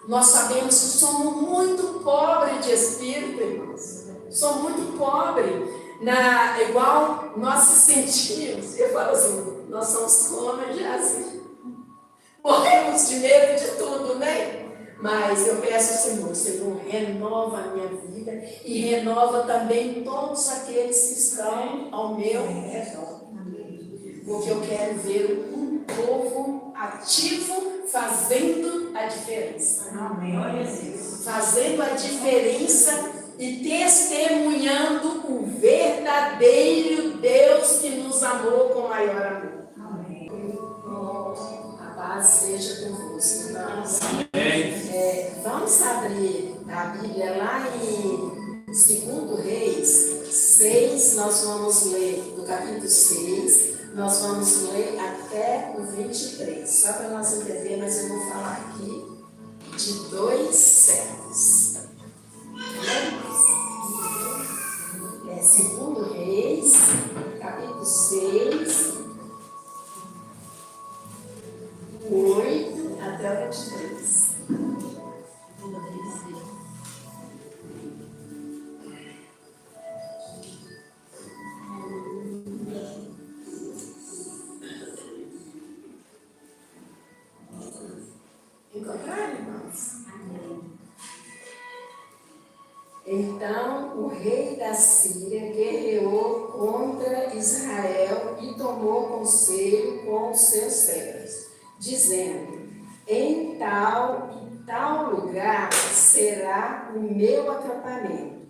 Nós sabemos que somos muito pobres de espírito, irmãos. Somos muito pobres. Igual nós se sentimos. Eu falo assim, nós somos como Jazi. Morremos de medo de tudo, né? Mas eu peço ao Senhor, Senhor, renova a minha vida e renova também todos aqueles que estão ao meu redor. Porque eu quero ver um povo ativo fazendo a diferença. Amém. Fazendo a diferença e testemunhando o verdadeiro Deus que nos amou com maior amor. Amém. A paz seja convosco, irmãos. Vamos abrir a Bíblia lá em 2 Reis 6, nós vamos ler do capítulo 6. Nós vamos ler até o 23, só para nós entender, mas eu vou falar aqui de 2 servos. 2 Reis, capítulo 6, 8 até o 23. Encontraram, irmãos? Então o rei da Síria guerreou contra Israel e tomou conselho com os seus servos, dizendo: em tal e tal lugar será o meu acampamento.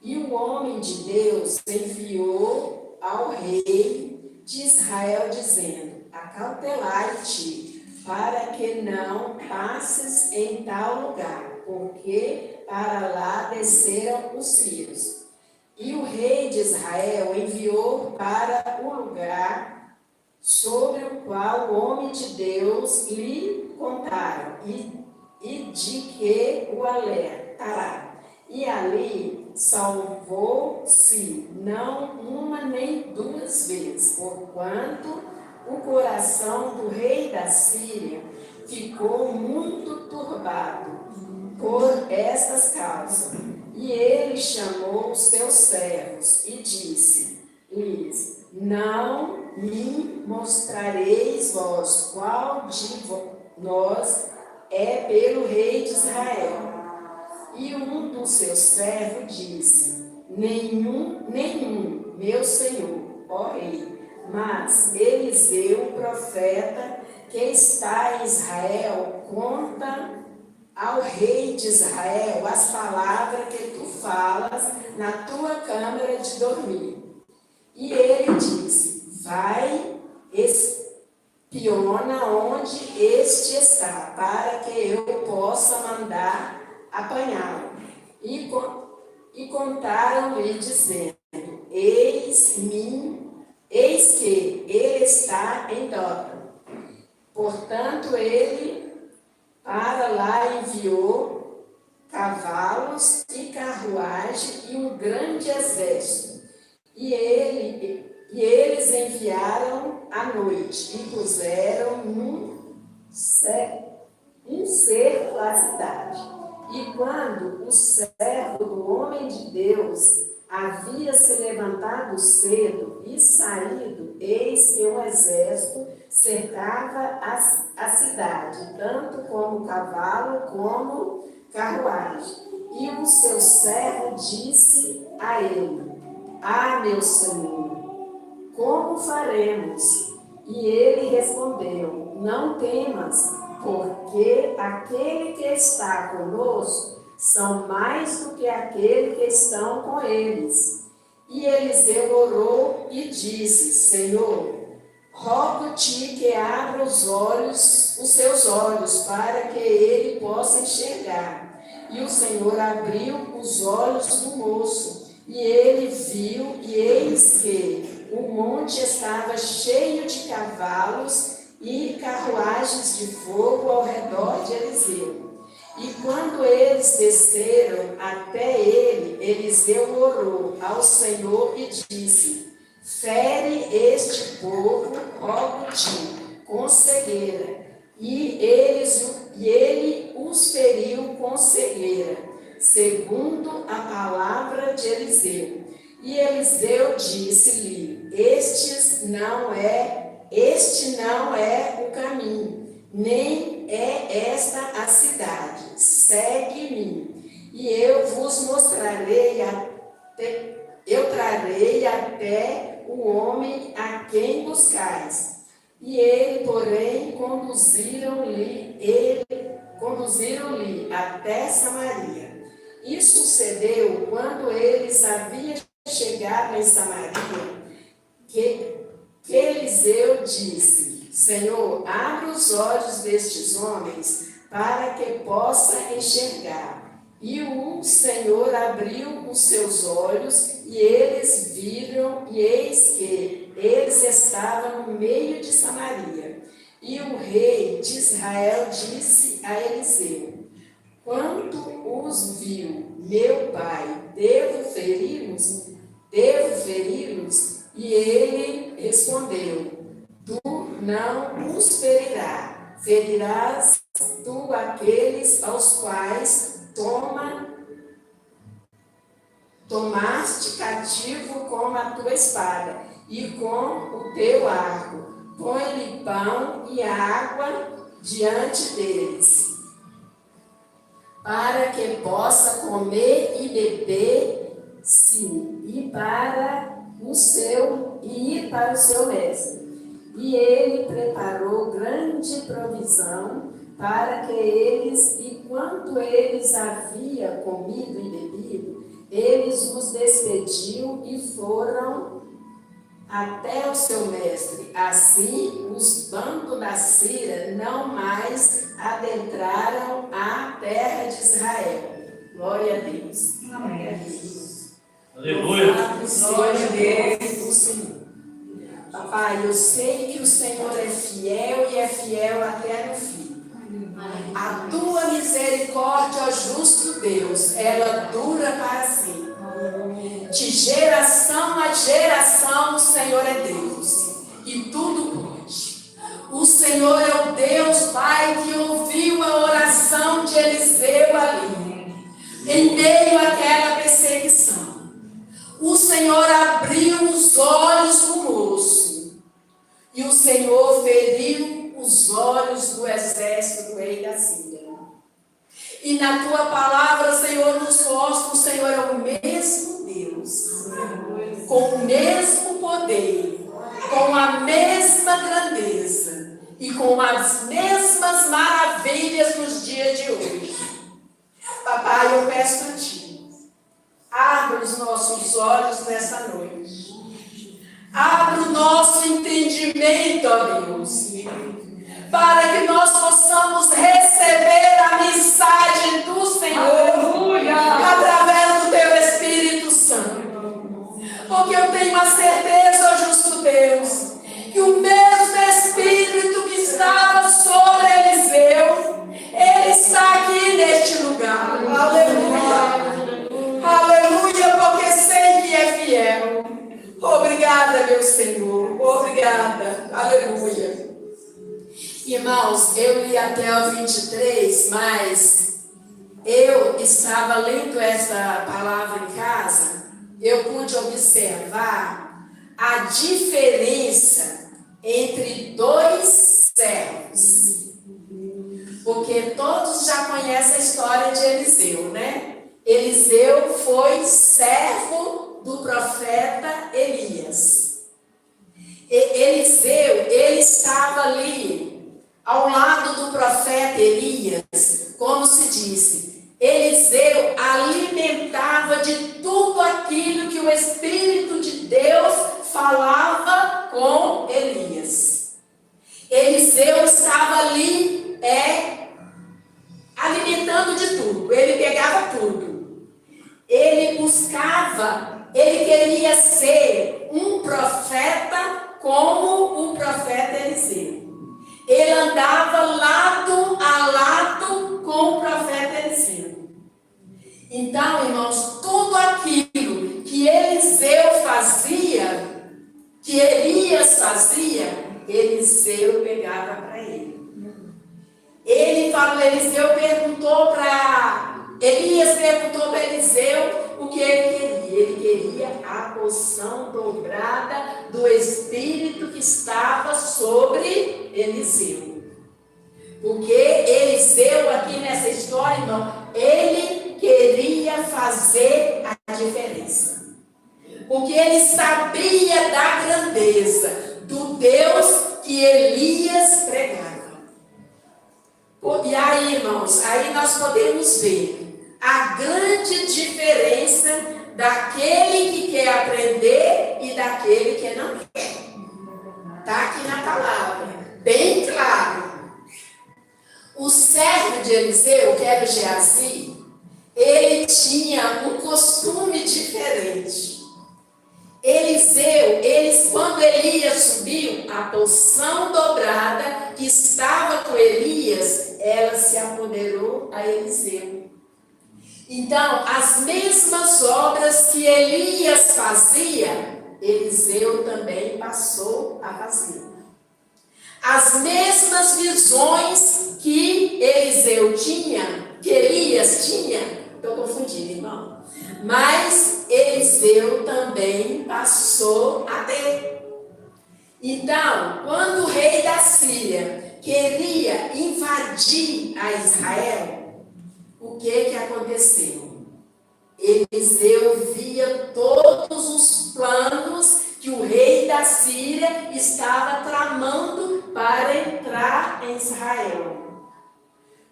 E o homem de Deus enviou ao rei de Israel, dizendo: acautelai-te, para que não passes em tal lugar, porque para lá desceram os sírios. E o rei de Israel enviou para o lugar sobre o qual o homem de Deus lhe contaram, e de que o alertará. E ali salvou-se, não uma nem 2 vezes, porquanto o coração do rei da Síria ficou muito turbado por estas causas. E ele chamou os seus servos e disse-lhes: não me mostrareis vós qual de nós é pelo rei de Israel. E um dos seus servos disse: nenhum, meu senhor, ó rei. Mas Eliseu, profeta, que está em Israel, conta ao rei de Israel as palavras que tu falas na tua câmara de dormir. E ele disse: vai, espiona onde este está, para que eu possa mandar apanhá-lo. E contaram-lhe, dizendo: eis que ele está em Dotã. Portanto, ele para lá enviou cavalos e carruagem e um grande exército. E eles enviaram à noite e puseram um cerco à cidade. E quando o servo do homem de Deus havia se levantado cedo e saído, eis que um exército cercava a cidade, tanto como cavalo como carruagem. E o seu servo disse a ele: meu senhor, como faremos? E ele respondeu: não temas, porque aquele que está conosco são mais do que aquele que estão com eles. E Eliseu orou e disse: Senhor, rogo-te que abra os seus olhos, para que ele possa enxergar. E o Senhor abriu os olhos do moço, e ele viu, e eis que o monte estava cheio de cavalos e carruagens de fogo ao redor de Eliseu. E quando eles desceram até ele, Eliseu orou ao Senhor e disse: fere este povo, rogo-te, com cegueira. E ele os feriu com cegueira, segundo a palavra de Eliseu. E Eliseu disse-lhe: Este não é o caminho, nem é esta a cidade. Segue-me, e eu vos mostrarei eu trarei até o homem a quem buscais. E ele, porém, conduziram-lhe até Samaria. E sucedeu, quando eles haviam chegado em Samaria, que Eliseu disse: Senhor, abre os olhos destes homens, para que possa enxergar. E o Senhor abriu os seus olhos, e eles viram, e eis que eles estavam no meio de Samaria. E o rei de Israel disse a Eliseu: Quando os viu, meu pai, devo feri-los? E ele respondeu: Tu não os ferirás tu aqueles aos quais tomaste cativo com a tua espada e com o teu arco. Põe-lhe pão e água diante deles, para que possa comer e beber, sim, e ir para o seu mestre. E ele preparou grande provisão para que eles, e quando eles haviam comido e bebido, eles os despediu e foram até o seu mestre. Assim, os bandos da Síria não mais adentraram a terra de Israel. Glória a Deus. Amém. Glória a Deus. Aleluia. Glória a Deus, Senhor. Papai, eu sei que o Senhor é fiel e é fiel até no fim. A tua misericórdia, ó justo Deus, ela dura para sempre. De geração a geração, o Senhor é Deus e tudo pode. O Senhor é o Deus, Pai, que ouviu a oração de Eliseu ali, em meio àquela perseguição. O Senhor abriu os olhos do moço e o Senhor feriu os olhos do exército do rei da Síria. E na tua palavra, Senhor, nos mostra, o Senhor é o mesmo Deus, com o mesmo poder, com a mesma grandeza e com as mesmas maravilhas nos dias de hoje. Papai, eu peço a Ti, abre os nossos olhos nessa noite. Abre o nosso entendimento, ó Deus, para que nós possamos receber a mensagem do Senhor, através do Teu Espírito Santo. Porque eu tenho a certeza, ó justo Deus, que o mesmo Espírito que estava sobre Eliseu, ele está aqui neste lugar. Aleluia. Aleluia, porque sei que é fiel. Obrigada, meu Senhor. Obrigada. Aleluia. Irmãos, eu li até o 23, mas eu estava lendo essa palavra em casa, eu pude observar a diferença entre dois servos. Porque todos já conhecem a história de Eliseu, né? Eliseu foi servo do profeta Elias. Eliseu, ele estava ali ao lado do profeta Elias, como se disse. Eliseu alimentava de tudo aquilo que o Espírito de Deus falava com Elias. Eliseu estava ali alimentando de tudo, ele pegava tudo. Ele buscava, ele queria ser um profeta como o profeta Eliseu. Ele andava lado a lado com o profeta Eliseu. Então, irmãos, tudo aquilo que Eliseu fazia, que Elias fazia, Eliseu pegava para ele. Ele falou, Eliseu perguntou para Elias, perguntou para Eliseu o que ele queria. Ele queria a porção dobrada do Espírito que estava sobre Eliseu. Porque Eliseu, aqui nessa história, irmão, ele queria fazer a diferença. Porque ele sabia da grandeza do Deus que Elias pregava. E aí, irmãos, aí nós podemos ver a grande diferença daquele que quer aprender e daquele que não quer. Está aqui na palavra, bem claro. O servo de Eliseu, que era o Geazi, ele tinha um costume diferente. Eliseu, quando Elias subiu, a porção dobrada que estava com Elias, ela se apoderou a Eliseu. Então, as mesmas obras que Elias fazia, Eliseu também passou a fazer. As mesmas visões que Eliseu tinha, que Elias tinha, estou confundindo, irmão. Mas Eliseu também passou a ter. Então, quando o rei da Síria queria invadir a Israel, o que aconteceu? Eliseu via todos os planos que o rei da Síria estava tramando para entrar em Israel.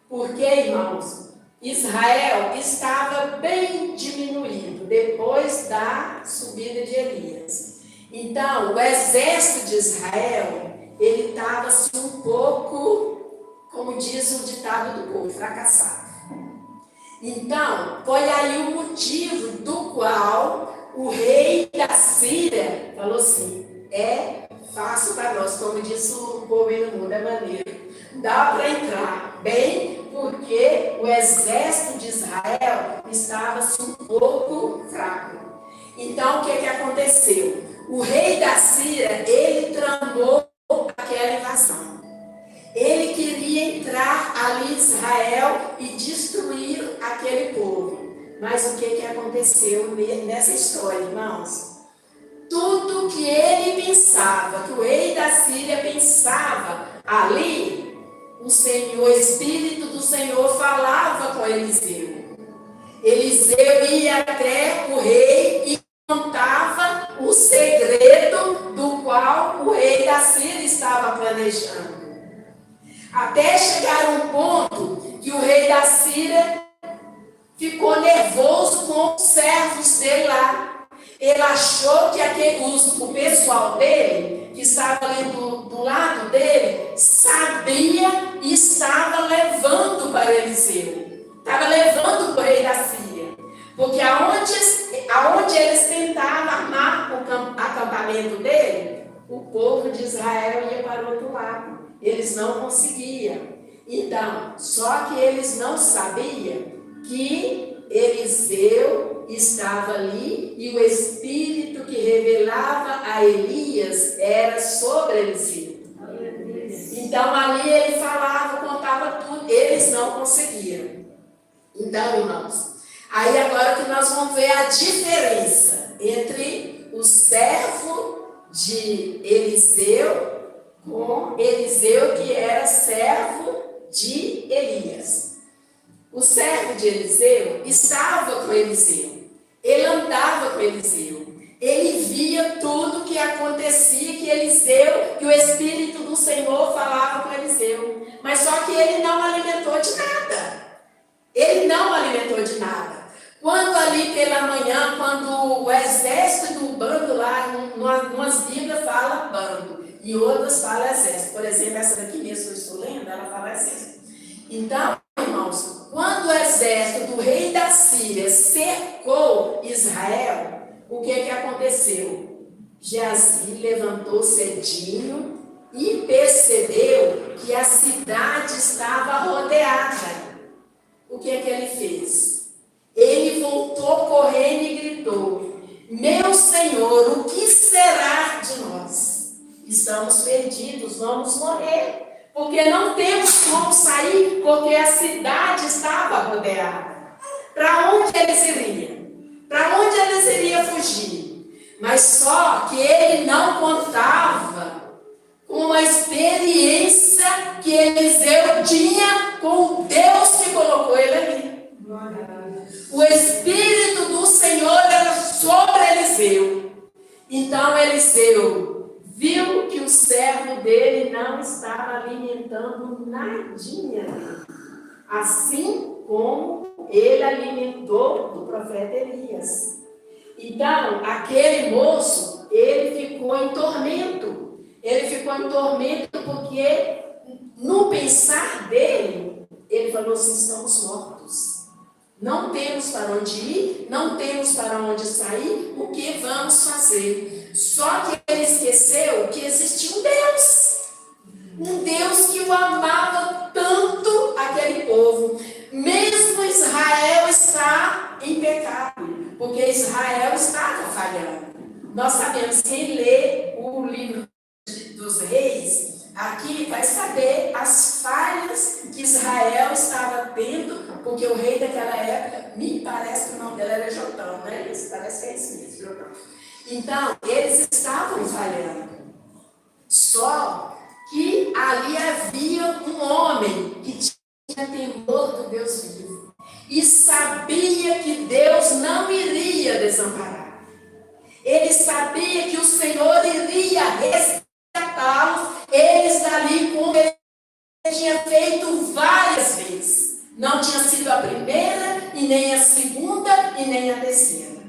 Porque, irmãos, Israel estava bem diminuído depois da subida de Elias. Então, o exército de Israel, ele estava assim, um pouco, como diz o ditado do povo, fracassado. Então, foi aí o motivo do qual o rei da Síria falou assim, é fácil para nós, como diz o povo no mundo, é maneiro. Dá para entrar bem, porque o exército de Israel estava um pouco fraco. Então, o que aconteceu? O rei da Síria, ele tramou aquela invasão. Ele queria entrar ali em Israel e destruir aquele povo. Mas o que aconteceu nessa história, irmãos? Tudo que ele pensava, que o rei da Síria pensava ali, o Espírito do Senhor falava com Eliseu. Eliseu ia até o rei e contava o segredo do qual o rei da Síria estava planejando. Até chegar um ponto que o rei da Síria ficou nervoso com os servos dele lá. Ele achou que o pessoal dele, que estava ali do lado dele, sabia e estava levando para Eliseu. Estava levando para o rei da Síria. Porque aonde eles tentavam armar o acampamento dele, o povo de Israel ia para o outro lado. Eles não conseguiam. Então, só que eles não sabiam que Eliseu estava ali e o Espírito que revelava a Elias era sobre Eliseu. Então, ali ele falava, contava tudo, eles não conseguiam. Então, irmãos, aí agora que nós vamos ver a diferença entre o servo de Eliseu com Eliseu, que era servo de Elias. O servo de Eliseu estava com Eliseu, ele andava com Eliseu, ele via tudo que acontecia, que o Espírito do Senhor falava com Eliseu, mas só que ele não alimentou de nada. Ele não alimentou de nada. Quando ali pela manhã, quando o exército do bando lá, umas Bíblias fala bando e outras falam exército. Por exemplo, essa daqui mesmo que eu estou lendo, ela fala exército. Então, irmãos, quando o exército do rei da Síria cercou Israel, o que aconteceu? Geazi levantou cedinho e percebeu que a cidade estava rodeada. O que ele fez? Ele voltou correndo e gritou: meu Senhor, o que será de nós? Estamos perdidos, vamos morrer. Porque não temos como sair, porque a cidade estava rodeada. Para onde eles iriam? Para onde eles iriam fugir? Mas só que ele não contava com a experiência que Eliseu tinha com Deus que colocou ele ali. O Espírito do Senhor era sobre Eliseu. Então Eliseu viu que o servo dele não estava alimentando nadinha dele, assim como ele alimentou do profeta Elias. Então, aquele moço, ele ficou em tormento. Ele ficou em tormento porque, no pensar dele, ele falou assim: estamos mortos. Não temos para onde ir, não temos para onde sair, o que vamos fazer? Só que ele esqueceu que existia um Deus que o amava tanto, aquele povo. Mesmo Israel está em pecado, porque Israel estava falhando. Nós sabemos, quem lê o livro dos Reis, aqui vai saber as falhas que Israel estava tendo, porque o rei daquela época, me parece que o nome dela era Jotão, né? Isso, parece que é isso mesmo, Jotão. Então, eles estavam falhando. Só que ali havia um homem que tinha temor do Deus vivo e sabia que Deus não iria desamparar. Ele sabia que o Senhor iria resgatá-los, eles dali, como ele tinha feito várias vezes. Não tinha sido a primeira, e nem a segunda, e nem a terceira.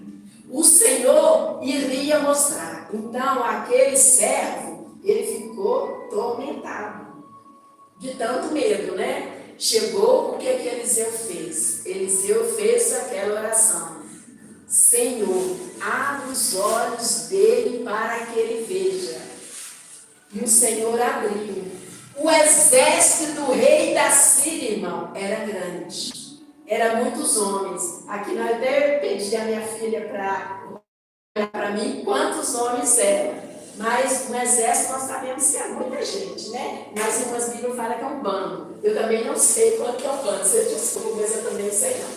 O Senhor iria mostrar. Então, aquele servo, ele ficou tormentado, de tanto medo, né? Chegou, o que Eliseu fez? Eliseu fez aquela oração: Senhor, abre os olhos dele para que ele veja. E o Senhor abriu. O exército do rei da Síria, irmão, era grande. Eram muitos homens. Aqui nós até pedi a minha filha para mim quantos homens eram. Mas no exército nós sabemos que é muita gente, né? Mas umas Bíblias falam que é um bando. Eu também não sei quanto é um bando. Você desculpa, mas eu também não sei não.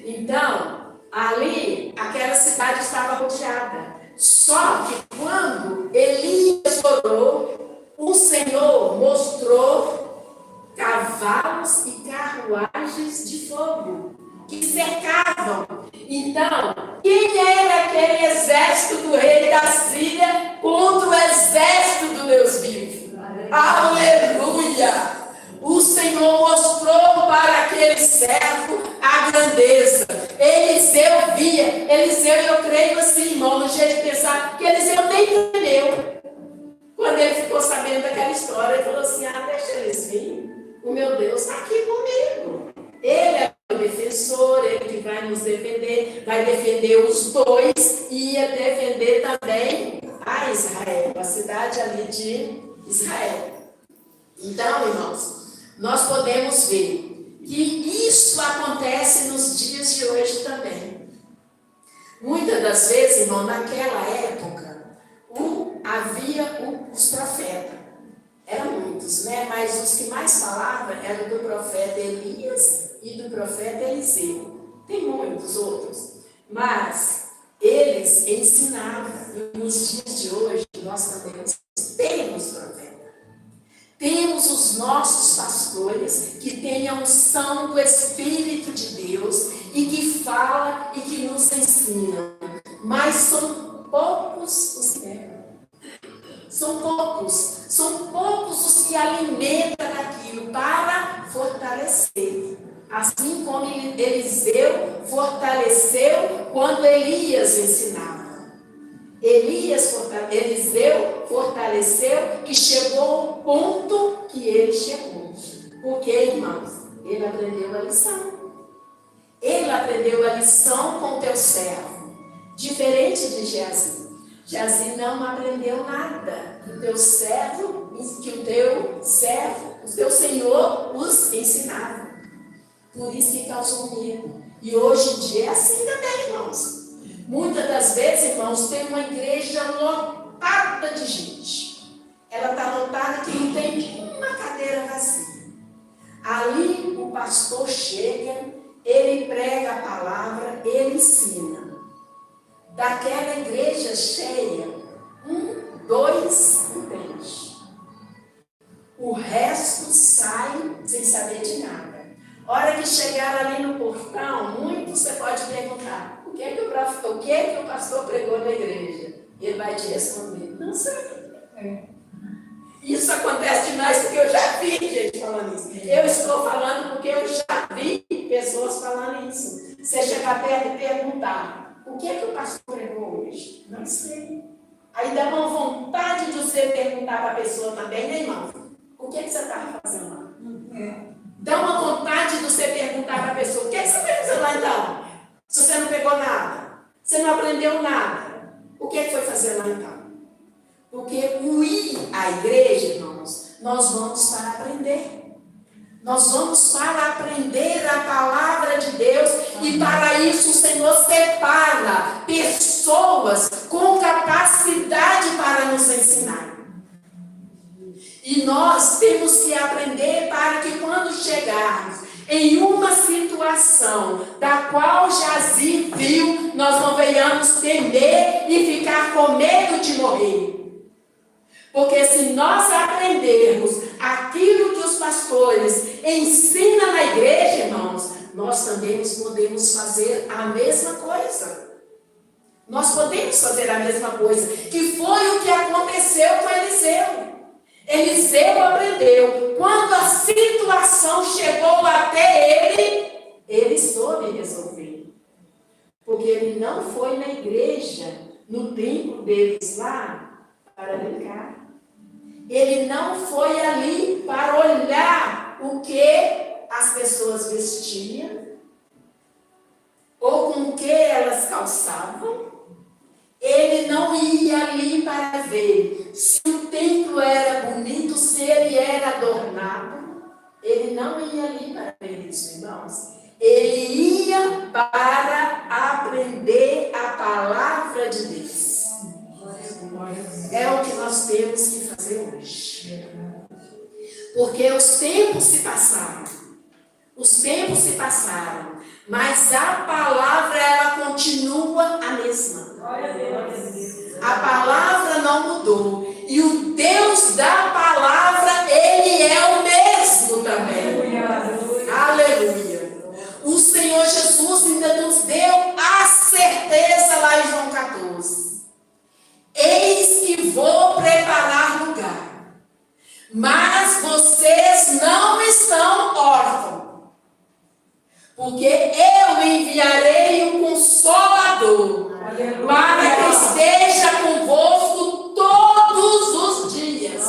Então, ali, aquela cidade estava rodeada. Só que quando Elias orou, o Senhor mostrou cavalos e carruagens de fogo que cercavam. Então, quem era aquele exército do rei da Síria contra o exército do Deus vivo? Aleluia! O Senhor mostrou para aquele servo a grandeza. Eliseu via. Eliseu, eu creio assim, irmão, no jeito de pensar, que Eliseu nem entendeu. Quando ele ficou sabendo daquela história, ele falou assim: deixa eles virem. O meu Deus está aqui comigo. Ele é o defensor, ele que vai nos defender, vai defender os dois e ia defender também a Israel, a cidade ali de Israel. Então, irmãos, nós podemos ver que isso acontece nos dias de hoje também. Muitas das vezes, irmão, naquela época, havia os profetas. Eram muitos, né? Mas os que mais falavam eram do profeta Elias e do profeta Eliseu. Tem muitos outros. Mas eles ensinavam. E nos dias de hoje, nós também temos profetas. Temos os nossos pastores que têm a unção do Espírito de Deus e que fala e que nos ensina. Mas são poucos os que erram. São poucos os que alimentam aquilo para fortalecer. Assim como Eliseu fortaleceu quando Elias ensinava. Eliseu fortaleceu e chegou ao ponto que ele chegou. Porque, irmãos, ele aprendeu a lição. Ele aprendeu a lição com o teu servo. Diferente de Geazi. Geazi não aprendeu nada do teu servo, que o teu Senhor os ensinava. Por isso que causou medo. E hoje em dia é assim também, irmãos. Muitas das vezes, irmãos, tem uma igreja lotada de gente. Ela está lotada que não tem uma cadeira vazia. a palavra, ele ensina. Daquela igreja cheia, 1, 2, entende. O resto sai sem saber de nada. Hora que chegar ali no portão, muito você pode perguntar: o que é que o pastor pregou na igreja? Ele vai te responder: não sei. Isso acontece demais porque eu já vi gente falando isso. Eu estou falando porque eu já vi pessoas falando isso. Você chegar perto e perguntar: o que é que o pastor pregou hoje? Não sei. Aí dá uma vontade de você perguntar para a pessoa também, né, irmão? O que é que você estava fazendo lá? Dá uma vontade de você perguntar para a pessoa: o que é que você foi fazer lá então? Se você não pegou nada, você não aprendeu nada, o que é que foi fazer lá então? Porque o ir à igreja, irmãos, nós vamos para aprender. Nós vamos para aprender a palavra de Deus. E para isso o Senhor separa pessoas com capacidade para nos ensinar. E nós temos que aprender para que quando chegarmos em uma situação da qual Jazir viu, nós não venhamos temer e ficar com medo de morrer. Porque se nós aprendermos aquilo que os pastores ensinam na igreja, irmãos, nós também podemos fazer a mesma coisa. Nós podemos fazer a mesma coisa, que foi o que aconteceu com Eliseu. Eliseu aprendeu. Quando a situação chegou até ele soube resolver. Porque ele não foi na igreja, no templo deles lá, para brincar. Ele não foi ali para olhar o que as pessoas vestiam, ou com o que elas calçavam. Ele não ia ali para ver se o templo era bonito, se ele era adornado. Ele não ia ali para ver isso, irmãos. Ele ia para aprender a palavra de Deus. É o que nós temos que fazer hoje. Porque os tempos se passaram. Os tempos se passaram. Mas a palavra, ela continua a mesma. A palavra não mudou. E o Deus da palavra, ele é o mesmo também. Aleluia. O Senhor Jesus ainda nos deu a certeza lá em João 14. Eis que vou preparar lugar, mas vocês não estão órfãos, porque eu enviarei o Consolador, para que esteja convosco todos os dias.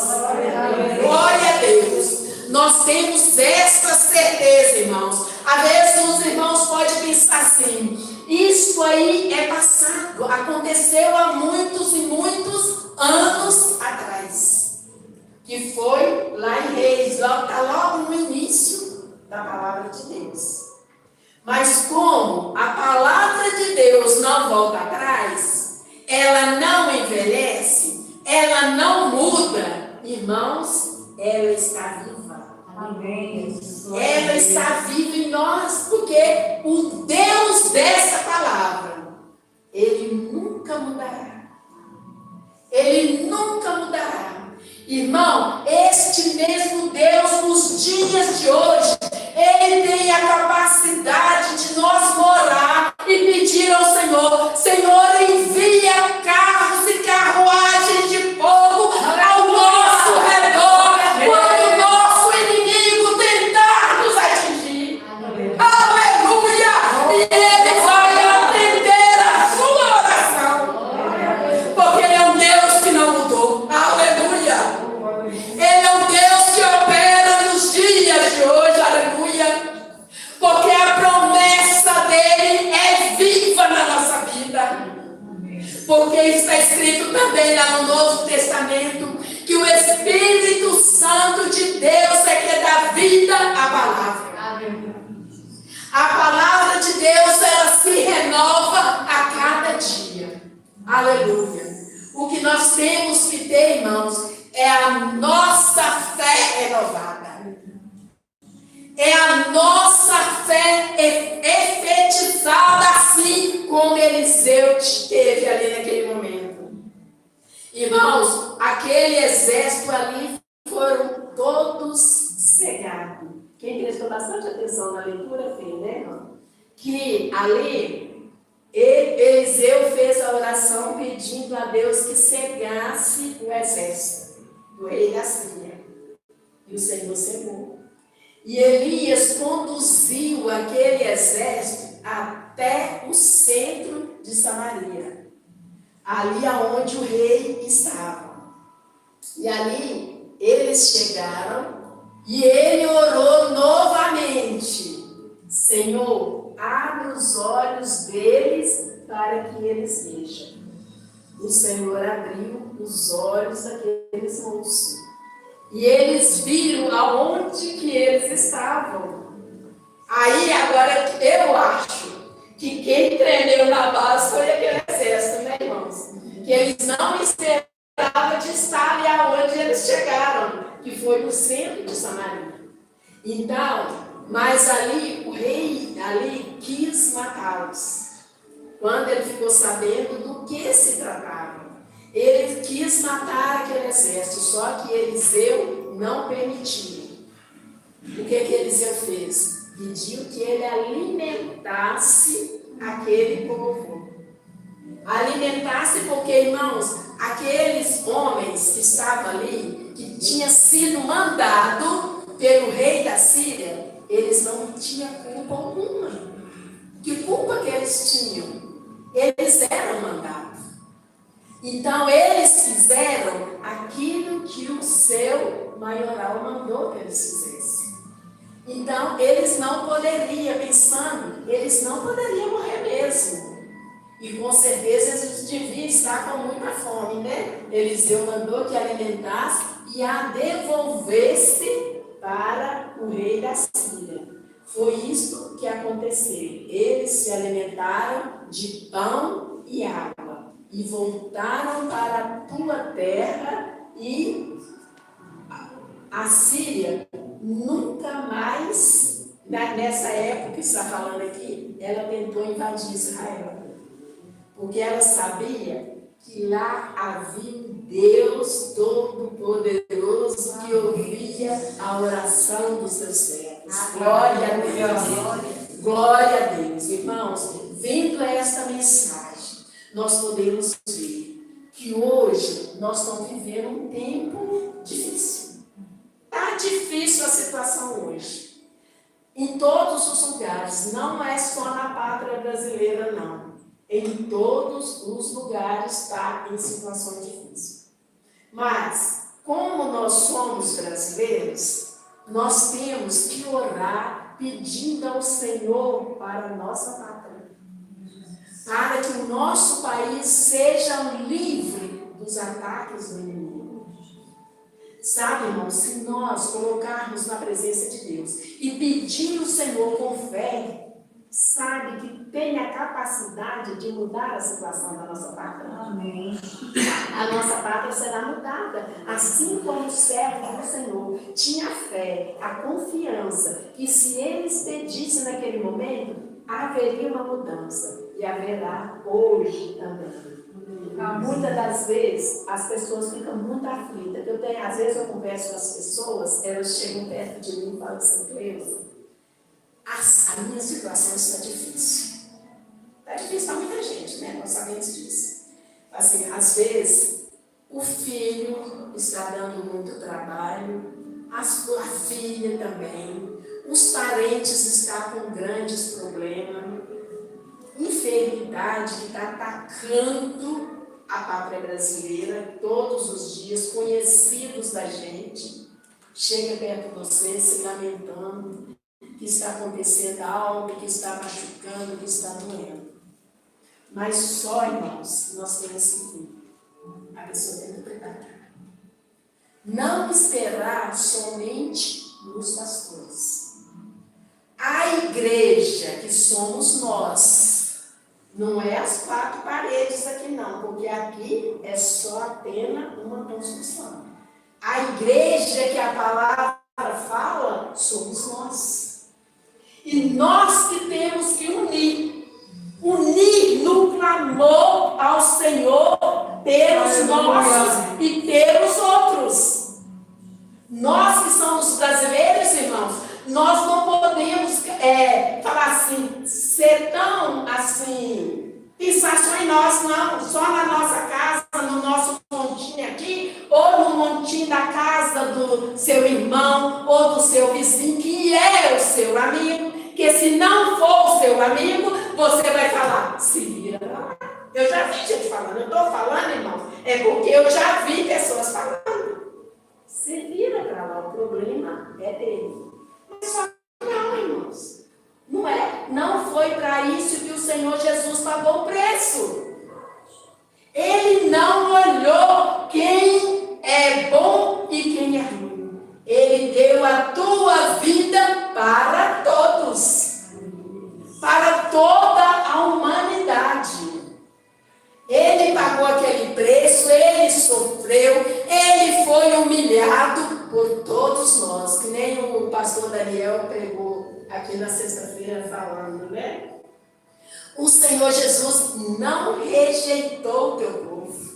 Glória a Deus. Nós temos essa certeza, irmãos. Às vezes os irmãos podem pensar assim: isso aí é passado, aconteceu há muitos e muitos anos atrás. Que foi lá em Reis, está logo no início da palavra de Deus. Mas como a palavra de Deus não volta atrás, ela não envelhece, ela não muda, irmãos, ela está viva. Amém. Ela está viva em nós, porque o Deus dessa palavra, ele nunca mudará. Ele nunca mudará. Irmão, este mesmo Deus, nos dias de hoje, ele tem a capacidade de nós morar e pedir ao Senhor: Senhor, envia carros e carruagens de fogo ao nosso redor, quando o nosso inimigo tentar nos atingir. Aleluia! E ele vai atender a sua oração, porque ele é um Deus que não mudou. Aleluia! Ele é um Deus que opera nos dias de hoje. Aleluia! Porque a promessa dele é viva na nossa vida. Porque está escrito também lá no Novo Testamento que o Espírito Santo de Deus é que dá vida à palavra. A palavra de Deus, ela se renova a cada dia. Aleluia. O que nós temos que ter, irmãos, é a nossa fé renovada. É a nossa fé efetizada assim como Eliseu teve ali naquele momento. Irmãos, aquele exército ali foram todos cegados. Quem prestou bastante atenção na leitura fez, né, irmão? Que ali Eliseu fez a oração pedindo a Deus que cegasse o exército do rei da Síria. E o Senhor cegou. E Elias conduziu aquele exército até o centro de Samaria, ali aonde o rei estava. E ali eles chegaram e ele orou novamente: Senhor, abre os olhos deles para que eles vejam. O Senhor abriu os olhos daqueles moços. E eles viram aonde que eles estavam. Aí agora eu acho que quem tremeu na base foi aquele exército, né, irmãos? Que eles não esperavam de estar ali aonde eles chegaram, que foi no centro de Samaria. Então, mas ali o rei ali quis matá-los. Quando ele ficou sabendo do que se tratava, ele quis matar aquele exército, só que Eliseu não permitiu. O que Eliseu fez? Pediu que ele alimentasse aquele povo. Alimentasse porque, irmãos, aqueles homens que estavam ali, que tinha sido mandado pelo rei da Síria, eles não tinham culpa alguma. Que culpa que eles tinham? Eles eram mandados. Então, eles fizeram aquilo que o seu maioral mandou que eles fizessem. Então, eles não poderiam, pensando, eles não poderiam morrer mesmo. E com certeza eles deviam estar com muita fome, né? Eliseu mandou que alimentasse e a devolvesse para o rei da Síria. Foi isso que aconteceu. Eles se alimentaram de pão e água e voltaram para a tua terra, e a Síria nunca mais, nessa época que está falando aqui, ela tentou invadir Israel. Porque ela sabia que lá havia um Deus Todo-Poderoso que ouvia a oração dos seus servos. Glória a Deus. Glória a Deus. Irmãos, vendo esta mensagem, nós podemos ver que hoje nós estamos vivendo um tempo difícil. Está difícil a situação hoje. Em todos os lugares, não é só na pátria brasileira, não. Em todos os lugares está em situação difícil. Mas, como nós somos brasileiros, nós temos que orar pedindo ao Senhor para a nossa pátria. Para que o nosso país seja livre dos ataques do inimigo. Sabe, irmão, se nós colocarmos na presença de Deus e pedir ao Senhor com fé, sabe que tem a capacidade de mudar a situação da nossa pátria. Amém. A nossa pátria será mudada, assim como os servos do Senhor tinham a fé, a confiança, que se eles pedissem naquele momento, haveria uma mudança. E haverá hoje também. Muitas das vezes as pessoas ficam muito aflitas. Às vezes eu converso com as pessoas, elas chegam perto de mim e falam assim: Cleusa, a minha situação está difícil. Está difícil para muita gente, né? Nós sabemos disso. Assim, às vezes o filho está dando muito trabalho, a filha também, os parentes estão com grandes problemas. Enfermidade que está atacando a pátria brasileira todos os dias, conhecidos da gente, chega perto de você se lamentando que está acontecendo algo, que está machucando, que está doendo. Mas só, irmãos, nós temos que vir. A pessoa tem que preparar. Não esperar somente nos pastores. A igreja que somos nós, não é as 4 paredes aqui não, porque aqui é só apenas uma construção. A igreja que a palavra fala, somos nós. ter os nossos e ter os outros. Nós que somos brasileiros, irmãos, nós não podemos falar assim, ser tão assim, pensar só em nós, não, só na nossa casa, no nosso montinho aqui, ou no montinho da casa do seu irmão, ou do seu vizinho, que é o seu amigo, que se não for o seu amigo, você vai falar, se vira lá. Eu já vi gente falando, eu estou falando, irmão, é porque eu já vi pessoas falando. Se vira para lá, o problema é dele. Mas só não, irmãos. Não é? Não foi para isso que o Senhor Jesus pagou o preço. Ele não olhou quem é bom e quem é ruim. Ele deu a tua vida para todos. Para toda a humanidade. Ele pagou aquele preço, ele sofreu, ele foi humilhado por todos nós, que nem o pastor Daniel pregou aqui na sexta-feira falando, né? O Senhor Jesus não rejeitou o teu povo.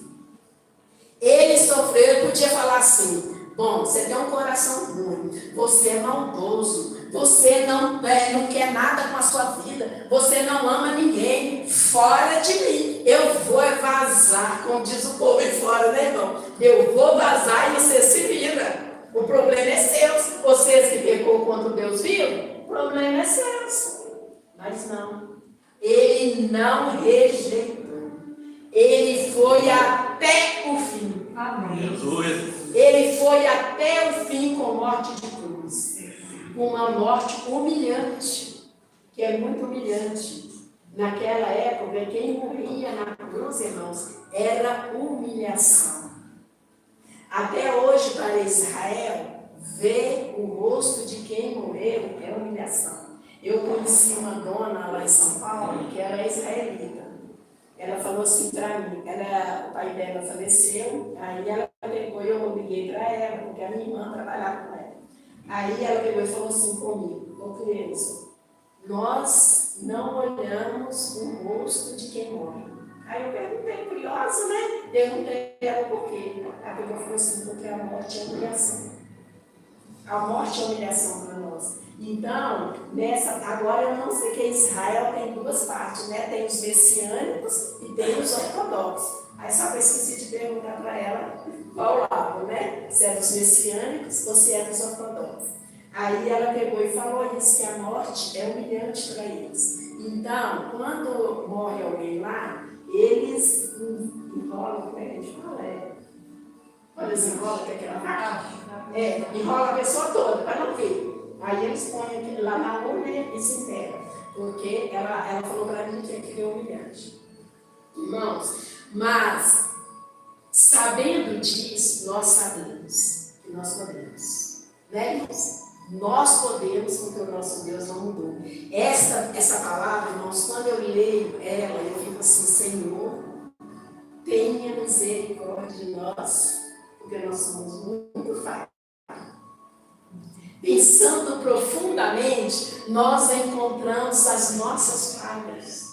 Ele sofreu, ele podia falar assim, bom, você tem um coração ruim, você é maldoso, você não quer nada com a sua vida, você não ama ninguém, fora de mim. Eu vou vazar, como diz o povo aí fora, né, irmão? Eu vou vazar e você se vira. O problema é seu. Vocês que pecou quando Deus viu, o problema é seu. Mas não. Ele não rejeitou. Ele foi até o fim. Amém. Ele foi até o fim com morte de cruz. Uma morte humilhante, que é muito humilhante. Naquela época, quem morria na cruz, irmãos, era humilhação. Até hoje, para Israel, ver o rosto de quem morreu é humilhação. Eu conheci uma dona lá em São Paulo, que era israelita. Ela falou assim para mim, o pai dela faleceu, aí ela pegou e eu liguei para ela, porque a minha irmã trabalhava com ela. Aí ela pegou e falou assim comigo, ô Cleusa, nós não olhamos o rosto de quem morre. Aí eu perguntei, curiosa, né? Perguntei a ela por quê. A pessoa falou assim, porque a morte é humilhação. A morte é humilhação para nós. Então, agora eu não sei que Israel tem duas partes, né? Tem os messiânicos e tem os ortodoxos. Aí só que eu esqueci de perguntar para ela qual lado, né? Se é dos messiânicos ou se é dos ortodoxos. Aí ela pegou e falou isso, que a morte é humilhante para eles. Então, quando morre alguém lá, eles enrolam, como é que a gente fala? Quando eles enrolam, que é aquela parte? Enrola a pessoa toda, para não ver. Aí eles põem aquilo lá na urna e se enterram. Porque ela falou para mim que aquilo é humilhante. Irmãos, mas, sabendo disso, nós sabemos que nós podemos. Né, irmãos? Nós podemos, porque o nosso Deus não mudou. Essa palavra, irmãos, quando eu leio ela, eu fico assim, Senhor, tenha misericórdia de nós, porque nós somos muito falhos. Pensando profundamente, nós encontramos as nossas falhas.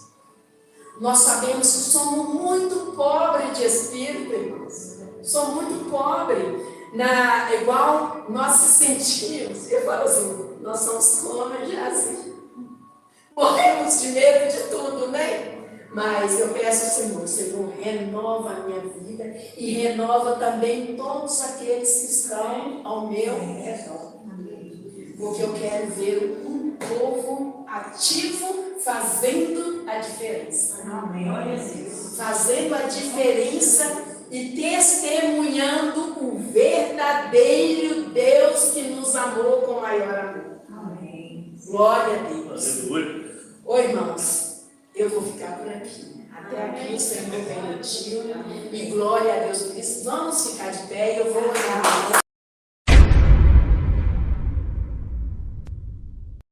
Nós sabemos que somos muito pobres de espírito, irmãos. Somos muito pobres. Igual nós se sentimos, eu falo assim, nós somos como Jazi. Morremos de medo de tudo, né? Mas eu peço ao Senhor, renova a minha vida e renova também todos aqueles que estão ao meu redor. Porque eu quero ver um povo ativo fazendo a diferença. Amém. Fazendo a diferença e testemunhando o verdadeiro Deus que nos amou com maior amor. Amém. Glória a Deus. Oi, irmãos, eu vou ficar por aqui. Até aqui o Senhor permitiu. E glória a Deus por isso. Vamos ficar de pé e eu vou orar.